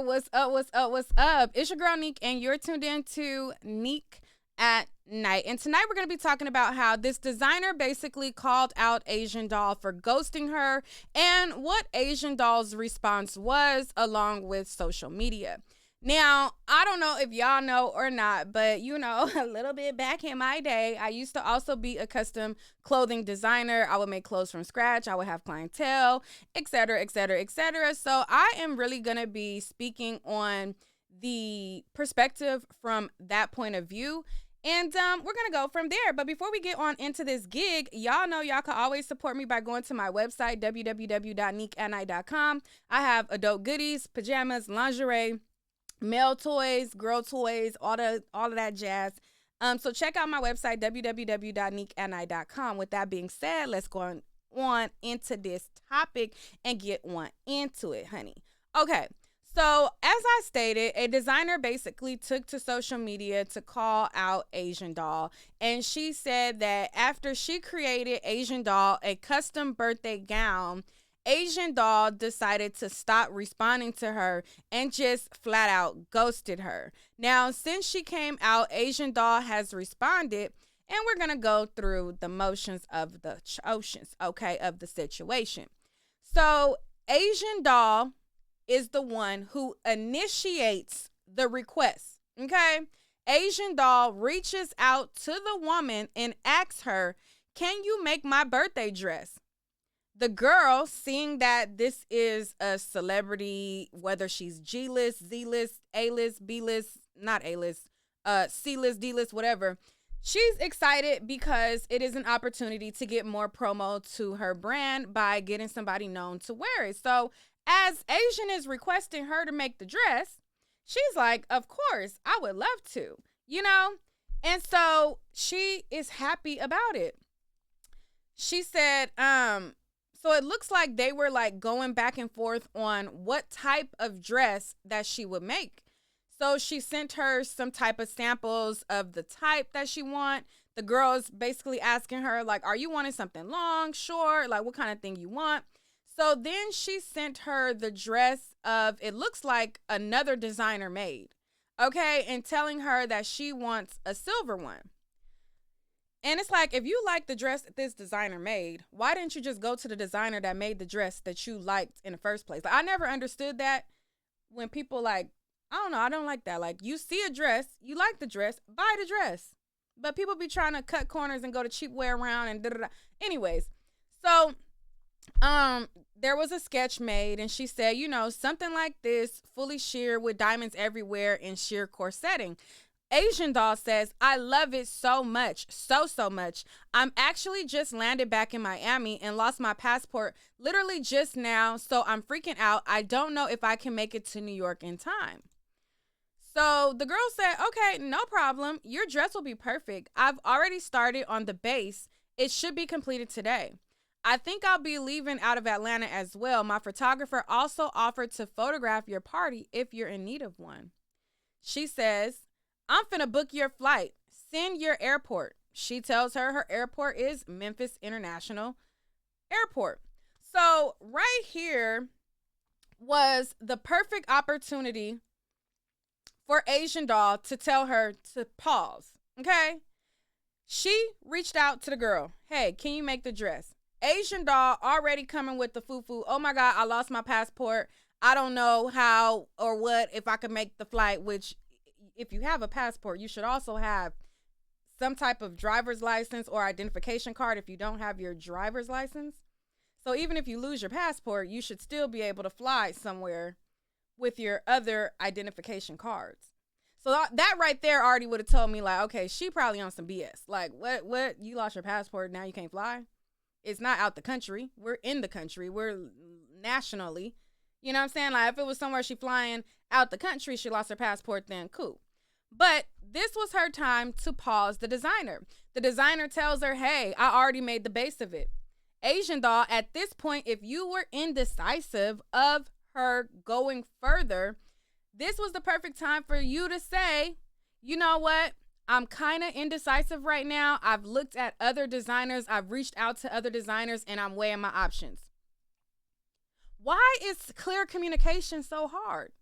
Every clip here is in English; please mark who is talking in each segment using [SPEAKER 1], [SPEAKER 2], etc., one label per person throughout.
[SPEAKER 1] What's up? What's up? What's up? It's your girl Neek, and you're tuned in to Neek at Night. And tonight we're going to be talking about how this designer basically called out Asian Doll for ghosting her and what Asian Doll's response was, along with social media. Now, I don't know if y'all know or not, but a little bit back in my day, I used to also be a custom clothing designer. I would make clothes from scratch. I would have clientele, etc., etc., etc. So I am really going to be speaking on the perspective from that point of view. And we're going to go from there. But before we get on into this gig, y'all know y'all can always support me by going to my website, www.neekatnight.com. I have adult goodies, pajamas, lingerie, male toys, girl toys, all of that jazz. So check out my website, www.neekatnight.com. With that being said, let's go on into this topic and get on into it, honey. Okay, so as I stated, a designer basically took to social media to call out Asian Doll. And she said that after she created Asian Doll a custom birthday gown, Asian Doll decided to stop responding to her and just flat out ghosted her. Now, since she came out, Asian Doll has responded, and we're going to go through the motions of the of the situation. So, Asian Doll is the one who initiates the request, okay? Asian Doll reaches out to the woman and asks her, "Can you make my birthday dress?" The girl, seeing that this is a celebrity, whether she's G-list, Z-list, A-list, B-list, not A-list, C-list, D-list, whatever, she's excited because it is an opportunity to get more promo to her brand by getting somebody known to wear it. So as Asian is requesting her to make the dress, she's like, of course, I would love to, And so she is happy about it. She said, so it looks like they were like going back and forth on what type of dress that she would make. So she sent her some type of samples of the type that she want. The girl's basically asking her, like, are you wanting something long, short? Like, what kind of thing you want? So then she sent her the dress of, it looks like another designer made. Okay. And telling her that she wants a silver one. And it's like, if you like the dress that this designer made, why didn't you just go to the designer that made the dress that you liked in the first place? Like, I never understood that when people like, I don't know, I don't like that. Like, you see a dress, you like the dress, buy the dress. But people be trying to cut corners and go the cheap way around and da-da-da. Anyways, so there was a sketch made, and she said, something like this, fully sheer with diamonds everywhere in sheer corsetting. Asian Doll says, I love it so much, so much. I'm actually just landed back in Miami and lost my passport literally just now, so I'm freaking out. I don't know if I can make it to New York in time. So the girl said, okay, no problem. Your dress will be perfect. I've already started on the base. It should be completed today. I think I'll be leaving out of Atlanta as well. My photographer also offered to photograph your party if you're in need of one. She says, I'm finna book your flight. Send your airport. She tells her airport is Memphis International Airport. So right here was the perfect opportunity for Asian Doll to tell her to pause, okay? She reached out to the girl. Hey, can you make the dress? Asian Doll already coming with the foo-foo. Oh my God, I lost my passport. I don't know how or what, if I could make the flight, which if you have a passport, you should also have some type of driver's license or identification card if you don't have your driver's license. So even if you lose your passport, you should still be able to fly somewhere with your other identification cards. So that right there already would have told me, like, okay, she probably on some BS. Like, what? You lost your passport, now you can't fly? It's not out the country. We're in the country. We're nationally. You know what I'm saying? Like, if it was somewhere she flying out the country, she lost her passport, then cool. But this was her time to pause the designer. The designer tells her, hey, I already made the base of it. Asian Doll, at this point, if you were indecisive of her going further, this was the perfect time for you to say, you know what? I'm kind of indecisive right now. I've looked at other designers. I've reached out to other designers, and I'm weighing my options. Why is clear communication so hard?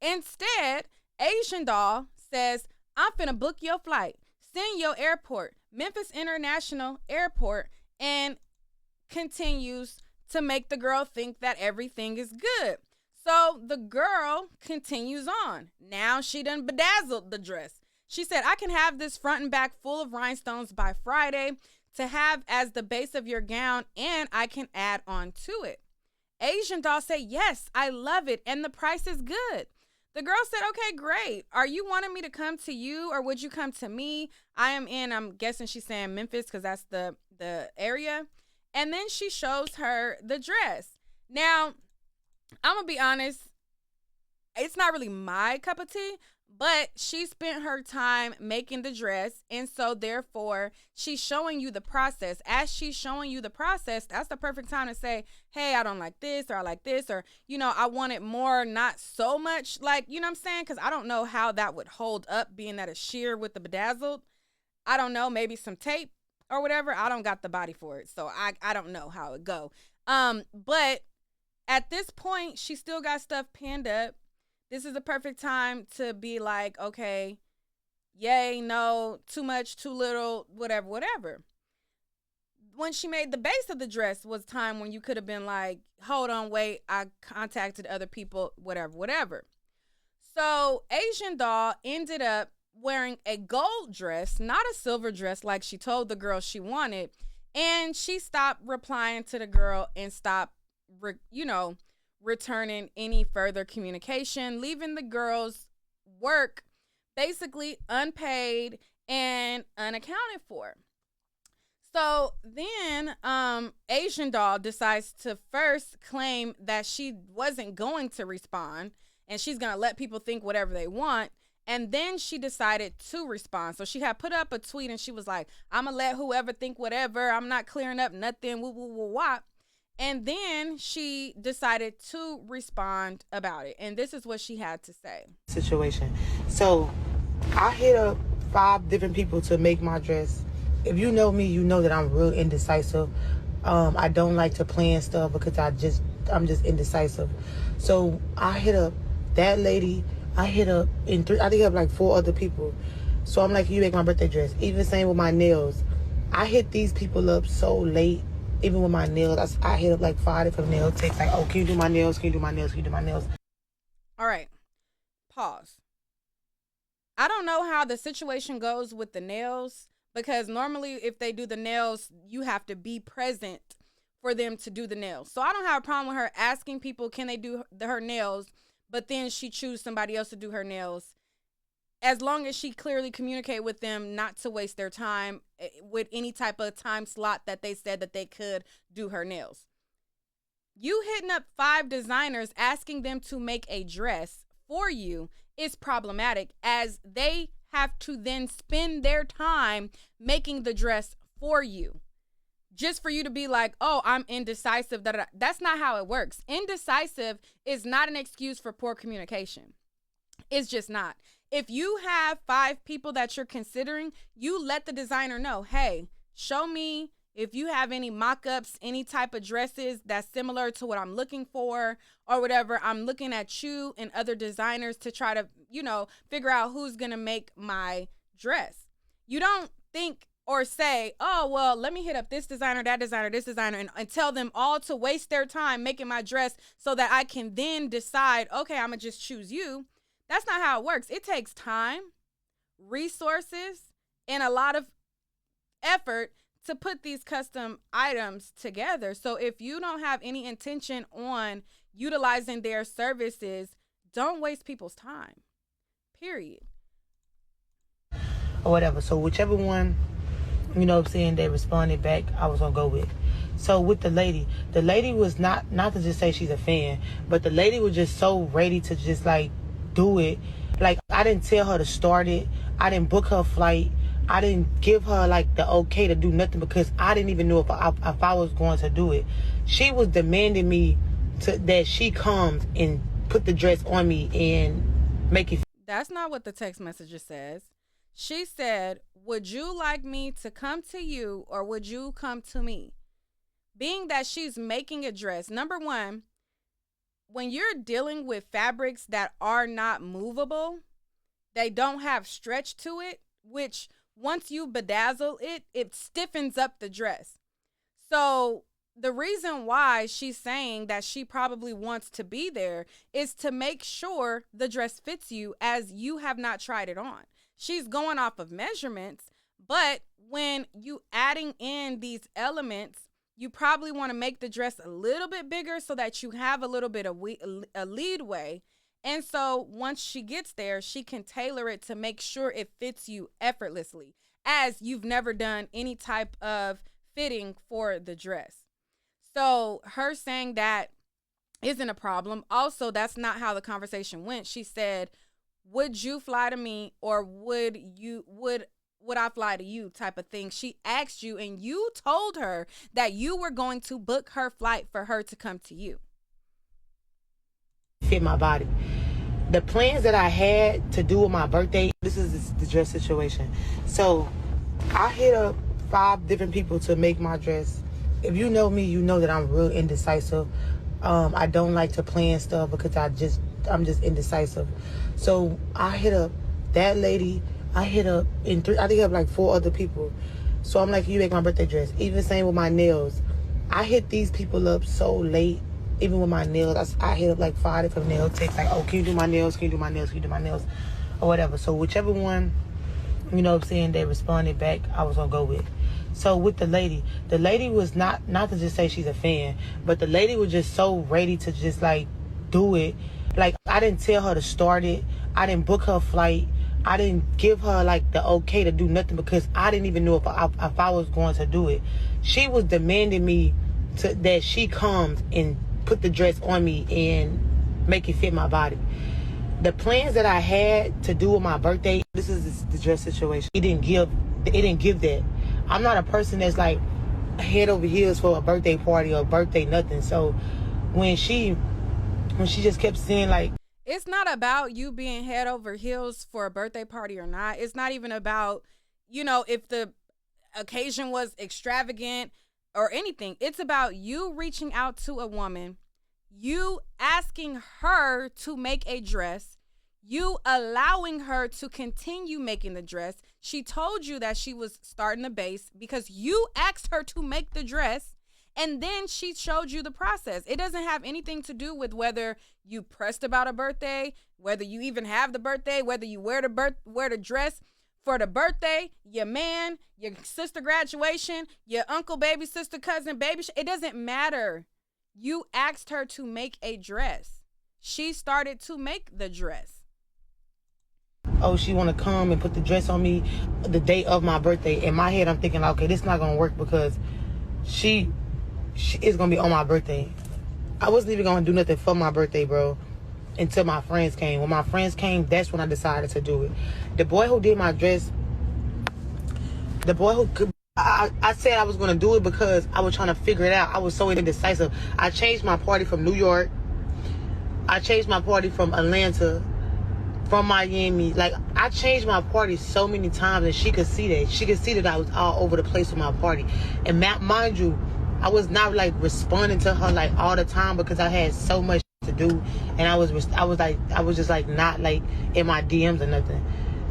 [SPEAKER 1] Instead, Asian Doll says, I'm finna book your flight, send your airport, Memphis International Airport, and continues to make the girl think that everything is good. So the girl continues on. Now she done bedazzled the dress. She said, I can have this front and back full of rhinestones by Friday to have as the base of your gown, and I can add on to it. Asian Doll said, yes, I love it, and the price is good. The girl said, okay, great. Are you wanting me to come to you or would you come to me? I'm guessing she's saying Memphis because that's the area. And then she shows her the dress. Now, I'm going to be honest, it's not really my cup of tea, but she spent her time making the dress. And so therefore, she's showing you the process. As she's showing you the process, that's the perfect time to say, hey, I don't like this, or I like this, or, I want it more, not so much like, you know what I'm saying? Because I don't know how that would hold up being that a sheer with the bedazzled. I don't know, maybe some tape or whatever. I don't got the body for it. So I don't know how it go. But at this point, she still got stuff pinned up. This is the perfect time to be like, okay, yay, no, too much, too little, whatever. When she made the base of the dress was time when you could have been like, hold on, wait, I contacted other people, whatever. So Asian Doll ended up wearing a gold dress, not a silver dress like she told the girl she wanted. And she stopped replying to the girl and stopped, returning any further communication, leaving the girl's work basically unpaid and unaccounted for. So then Asian Doll decides to first claim that she wasn't going to respond and she's going to let people think whatever they want. And then she decided to respond. So she had put up a tweet and she was like, I'm going to let whoever think whatever. I'm not clearing up nothing. Woo, woo, woo, wop. And then she decided to respond about it. And this is what she had to say.
[SPEAKER 2] Situation. So I hit up 5 different people to make my dress. If you know me, you know that I'm real indecisive. I don't like to plan stuff because I'm just indecisive. So I hit up that lady. I hit up like 4 other people. So I'm like, you make my birthday dress. Even same with my nails. I hit these people up so late. Even with my nails, I hit up like 5 different nail techs. Like, oh, can you do my nails? Can you do my nails? Can you do my nails?
[SPEAKER 1] All right. Pause. I don't know how the situation goes with the nails because normally if they do the nails, you have to be present for them to do the nails. So I don't have a problem with her asking people, can they do her nails? But then she choose somebody else to do her nails. As long as she clearly communicate with them not to waste their time with any type of time slot that they said that they could do her nails. You hitting up 5 designers asking them to make a dress for you is problematic as they have to then spend their time making the dress for you. Just for you to be like, oh, I'm indecisive. That's not how it works. Indecisive is not an excuse for poor communication. It's just not. If you have 5 people that you're considering, you let the designer know, hey, show me if you have any mock-ups, any type of dresses that's similar to what I'm looking for or whatever. I'm looking at you and other designers to try to, figure out who's going to make my dress. You don't think or say, oh, well, let me hit up this designer, that designer, this designer, and tell them all to waste their time making my dress so that I can then decide, okay, I'm going to just choose you. That's not how it works. It takes time, resources, and a lot of effort to put these custom items together. So if you don't have any intention on utilizing their services, don't waste people's time, period.
[SPEAKER 2] Or whatever. So whichever one, they responded back, I was going to go with. So with the lady was not to just say she's a fan, but the lady was just so ready to just like do it. Like, I didn't tell her to start it. I didn't book her flight. I didn't give her like the okay to do nothing because I didn't even know if I was going to do it. She was demanding me that she comes and put the dress on me and make it.
[SPEAKER 1] That's not what the text message says. She said, would you like me to come to you or would you come to me? Being that she's making a dress, number one, when you're dealing with fabrics that are not movable, they don't have stretch to it, which once you bedazzle it, it stiffens up the dress. So the reason why she's saying that she probably wants to be there is to make sure the dress fits you, as you have not tried it on. She's going off of measurements, but when you adding in these elements, you probably want to make the dress a little bit bigger so that you have a little bit of a leadway. And so once she gets there, she can tailor it to make sure it fits you effortlessly, as you've never done any type of fitting for the dress. So her saying that isn't a problem. Also, that's not how the conversation went. She said, "Would you fly to me, or would I fly to you?" type of thing. She asked you, and you told her that you were going to book her flight for her to come to you.
[SPEAKER 2] Fit my body. The plans that I had to do with my birthday, this is the dress situation. So I hit up 5 different people to make my dress. If you know me, you know that I'm real indecisive. I don't like to plan stuff because I'm just indecisive. So I hit up that lady. I hit up I think I have like 4 other people. So I'm like, "Can you make my birthday dress?" Even the same with my nails. I hit these people up so late. Even with my nails, I hit up like 5 different nail techs. Like, "Oh, can you do my nails? Can you do my nails? Can you do my nails?" Or whatever. So whichever one, you know what I'm saying, they responded back, I was gonna go with. So with the lady was not to just say she's a fan, but the lady was just so ready to just like do it. Like, I didn't tell her to start it. I didn't book her flight. I didn't give her like the okay to do nothing because I didn't even know if I was going to do it. She was demanding me that she comes and put the dress on me and make it fit my body. The plans that I had to do with my birthday, this is the dress situation. It didn't give that. I'm not a person that's like head over heels for a birthday party or a birthday nothing. So when she just kept saying like,
[SPEAKER 1] it's not about you being head over heels for a birthday party or not. It's not even about, if the occasion was extravagant or anything. It's about you reaching out to a woman, you asking her to make a dress, you allowing her to continue making the dress. She told you that she was starting the base because you asked her to make the dress, and then she showed you the process. It doesn't have anything to do with whether you pressed about a birthday, whether you even have the birthday, whether you wear the dress for the birthday, your man, your sister graduation, your uncle, baby, sister, cousin, baby. It doesn't matter. You asked her to make a dress. She started to make the dress.
[SPEAKER 2] "Oh, she want to come and put the dress on me the day of my birthday." In my head, I'm thinking, okay, this is not going to work because she is going to be on my birthday. I wasn't even going to do nothing for my birthday, bro, until my friends came. When my friends came, that's when I decided to do it. The boy who did my dress, I said I was going to do it because I was trying to figure it out. I was so indecisive. I changed my party from New York. I changed my party from Atlanta, from Miami. Like, I changed my party so many times, and she could see that. She could see that I was all over the place with my party. And mind you, I was not like responding to her like all the time because I had so much to do, and I was just like not like in my DMs or nothing.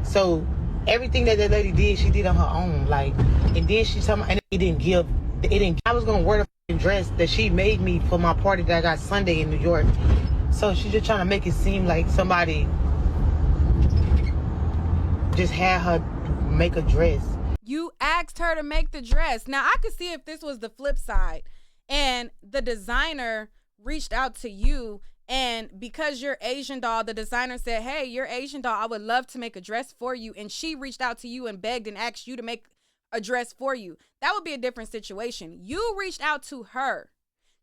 [SPEAKER 2] So everything that lady did, she did on her own. Like, and then she told me, and it didn't. I was gonna wear the dress that she made me for my party that I got Sunday in New York. So she's just trying to make it seem like somebody just had her make a dress.
[SPEAKER 1] You asked her to make the dress. Now, I could see if this was the flip side and the designer reached out to you, and because you're Asian doll, the designer said, "Hey, you're Asian doll, I would love to make a dress for you." And she reached out to you and begged and asked you to make a dress for you. That would be a different situation. You reached out to her.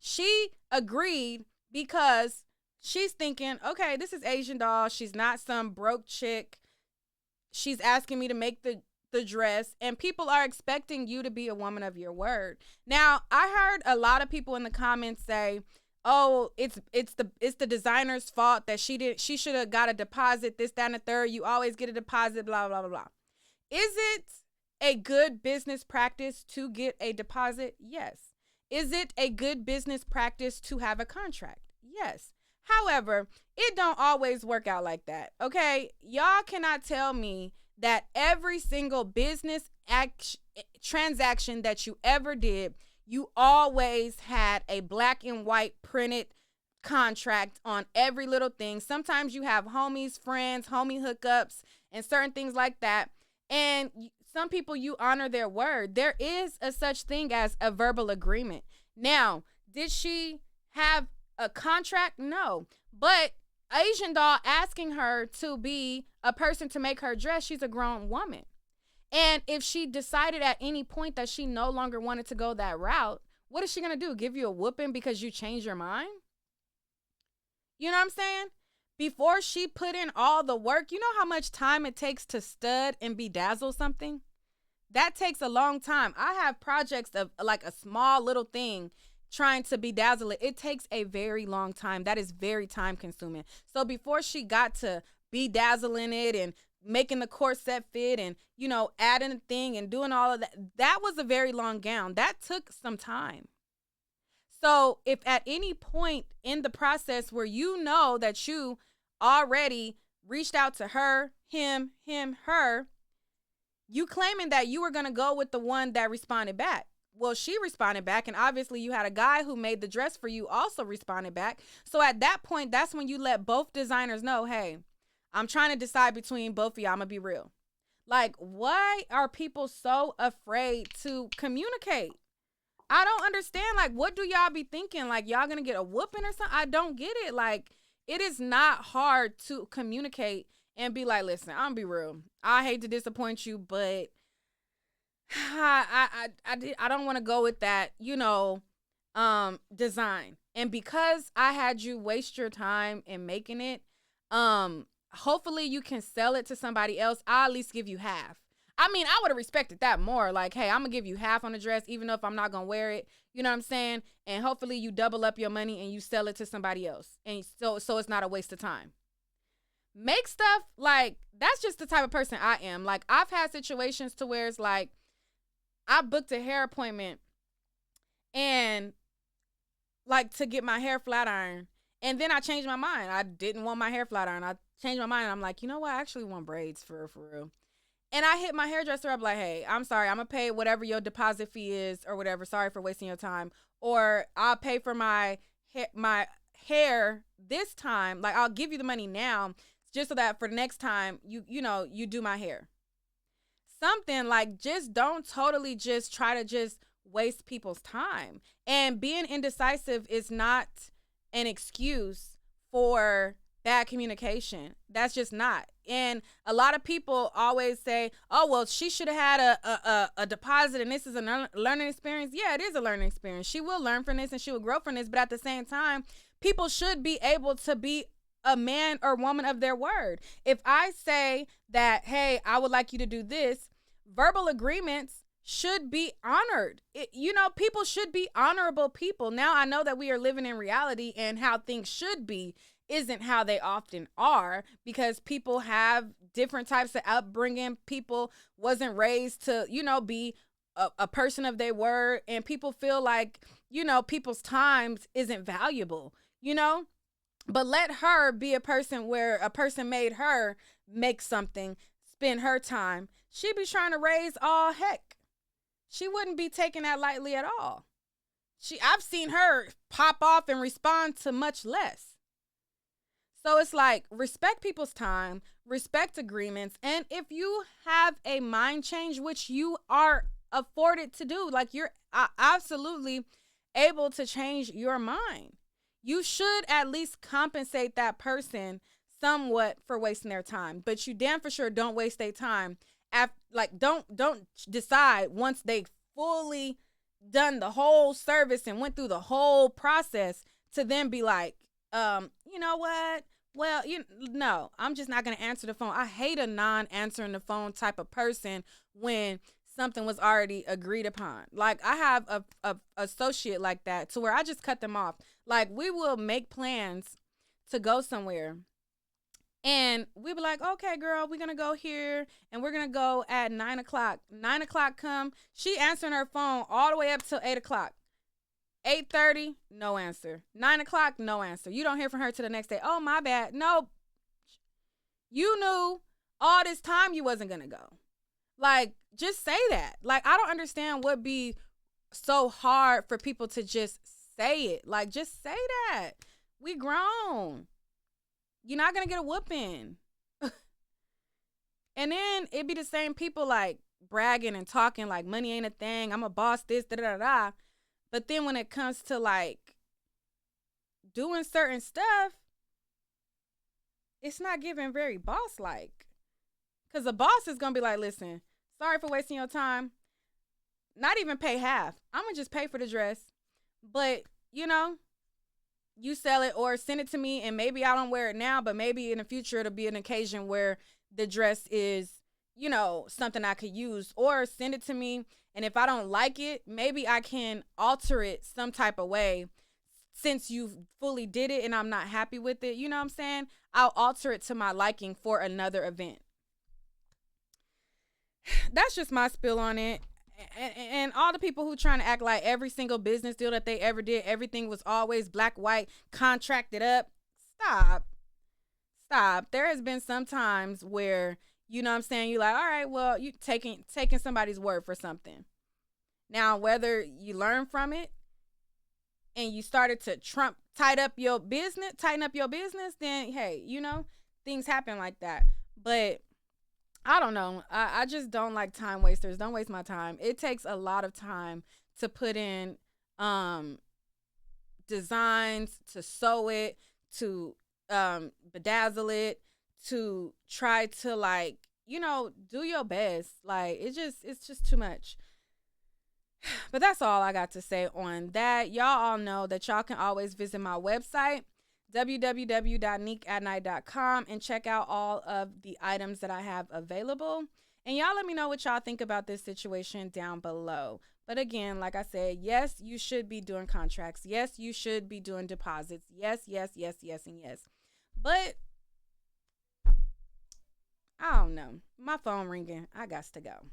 [SPEAKER 1] She agreed because she's thinking, okay, this is Asian doll. She's not some broke chick. She's asking me to make the dress, and people are expecting you to be a woman of your word. Now, I heard a lot of people in the comments say, "Oh, it's the designer's fault that she should have got a deposit, this, that, and the third. You always get a deposit, blah, blah, blah, blah." Is it a good business practice to get a deposit? Yes. Is it a good business practice to have a contract? Yes. However, it don't always work out like that. Okay? Y'all cannot tell me that every single business transaction that you ever did, you always had a black and white printed contract on every little thing. Sometimes you have homies, friends, homie hookups, and certain things like that. And some people, you honor their word. There is a such thing as a verbal agreement. Now, did she have a contract? No. But Asian Doll asking her to be a person to make her dress, she's a grown woman. And if she decided at any point that she no longer wanted to go that route, what is she going to do? Give you a whooping because you changed your mind? You know what I'm saying? Before she put in all the work, you know how much time it takes to stud and bedazzle something? That takes a long time. I have projects of like a small little thing trying to bedazzle it. It takes a very long time. That is very time consuming. So before she got to bedazzling it and making the corset fit and, you know, adding a thing and doing all of that, that was a very long gown. That took some time. So if at any point in the process where you know that you already reached out to her, him, her, you claiming that you were going to go with the one that responded back. Well, she responded back, and obviously you had a guy who made the dress for you also responded back. So at that point, that's when you let both designers know, hey, I'm trying to decide between both of y'all. I'm going to be real. Like, why are people so afraid to communicate? I don't understand. Like, what do y'all be thinking? Like, y'all gonna get a whooping or something? I don't get it. Like, it is not hard to communicate and be like, listen, I'm gonna be real. I hate to disappoint you, but I don't want to go with that, you know, design. And because I had you waste your time in making it, hopefully you can sell it to somebody else. I'll at least give you half. I mean, I would have respected that more. Like, hey, I'm going to give you half on the dress, even though if I'm not going to wear it. You know what I'm saying? And hopefully you double up your money and you sell it to somebody else. And so it's not a waste of time. Make stuff like, that's just the type of person I am. Like, I've had situations to where it's like, I booked a hair appointment and like to get my hair flat ironed. And then I changed my mind. I didn't want my hair flat ironed. I changed my mind. And I'm like, you know what? I actually want braids for real. And I hit my hairdresser up like, hey, I'm sorry. I'm going to pay whatever your deposit fee is or whatever. Sorry for wasting your time. Or I'll pay for my hair this time. Like, I'll give you the money now just so that for the next time, you do my hair. Something like, just don't totally just try to just waste people's time. And being indecisive is not an excuse for bad communication. That's just not. And a lot of people always say, oh, well, she should have had a deposit and this is a learning experience. Yeah, it is a learning experience. She will learn from this and she will grow from this. But at the same time, people should be able to be a man or woman of their word. If I say that, hey, I would like you to do this, verbal agreements should be honored. People should be honorable people. Now I know that we are living in reality and how things should be isn't how they often are, because people have different types of upbringing. People wasn't raised to, be a person of their word, and people feel like, people's times isn't valuable, but let her be a person where a person made her make something, spend her time. She'd be trying to raise all heck. She wouldn't be taking that lightly at all. I've seen her pop off and respond to much less. So it's like, respect people's time, respect agreements. And if you have a mind change, which you are afforded to do, like you're absolutely able to change your mind, you should at least compensate that person somewhat for wasting their time. But you damn for sure don't waste their time. Don't decide once they fully done the whole service and went through the whole process to then be like, you know what? Well, no, I'm just not going to answer the phone. I hate a non-answering the phone type of person when something was already agreed upon. Like, I have a associate like that to where I just cut them off. Like, we will make plans to go somewhere. And we be like, okay, girl, we're going to go here and we're going to go at 9 o'clock. 9 o'clock come. She answering her phone all the way up till 8 o'clock. 8:30, no answer. 9 o'clock, no answer. You don't hear from her till the next day. Oh, my bad. No, you knew all this time you wasn't gonna go. Like, just say that. Like, I don't understand what be so hard for people to just say it. Like, just say that. We grown. You're not gonna get a whooping. And then it be the same people like bragging and talking like money ain't a thing. I'm a boss, this, da da da. But then when it comes to like doing certain stuff, it's not giving very boss like. Because the boss is going to be like, listen, sorry for wasting your time. Not even pay half. I'm going to just pay for the dress. But, you know, you sell it or send it to me and maybe I don't wear it now, but maybe in the future it'll be an occasion where the dress is, you know, something I could use, or send it to me. And if I don't like it, maybe I can alter it some type of way since you fully did it and I'm not happy with it. You know what I'm saying? I'll alter it to my liking for another event. That's just my spill on it. And all the people who trying to act like every single business deal that they ever did, everything was always black, white, contracted up. Stop. There has been some times where, you know what I'm saying, you're like, all right, well, you taking somebody's word for something. Now, whether you learn from it and you started to tighten up your business, then hey, you know, things happen like that. But I don't know. I just don't like time wasters. Don't waste my time. It takes a lot of time to put in designs, to sew it, to bedazzle it, to try to like, you know, do your best. Like it's just too much. But that's all I got to say on that. Y'all all know that y'all can always visit my website, www.neekatnight.com, and check out all of the items that I have available. And y'all let me know what y'all think about this situation down below. But again, like I said, yes, you should be doing contracts. Yes, you should be doing deposits. Yes, and yes. But I don't know. My phone ringing. I got to go.